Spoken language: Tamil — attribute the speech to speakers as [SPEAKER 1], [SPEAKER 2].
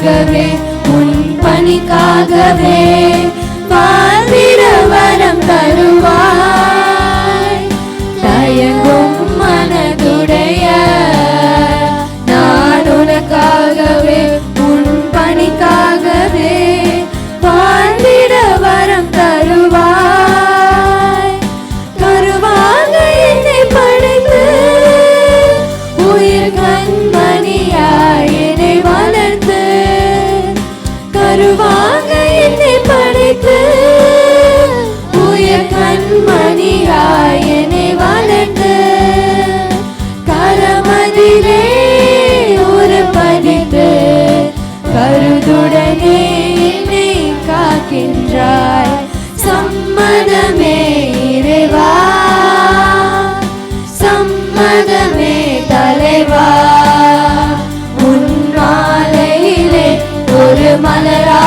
[SPEAKER 1] பணிக்காகவே உன் பணிக்காகவே வாழ்ந்திட வரம் தருவாய். தயங்கும் மனதுடைய நான் உனக்காகவே உன் பணிக்காகவே வாழ்ந்திட வரம் தருவாய். கருவாக என்னை படைத்து உயிர் கண்மணியாய் என்னை வளர்த்து, கருவாக என்னை படைத்து உயிர் கண்மணியாய் என்னை வளர்த்து, கரமதிலே உருப்படித்து கருதுடனே என்னை காக்கின்றாய். சம்மதமே இறைவா, சம்மதமே தலைவா, உன் மாலையிலே ஒரு மலரா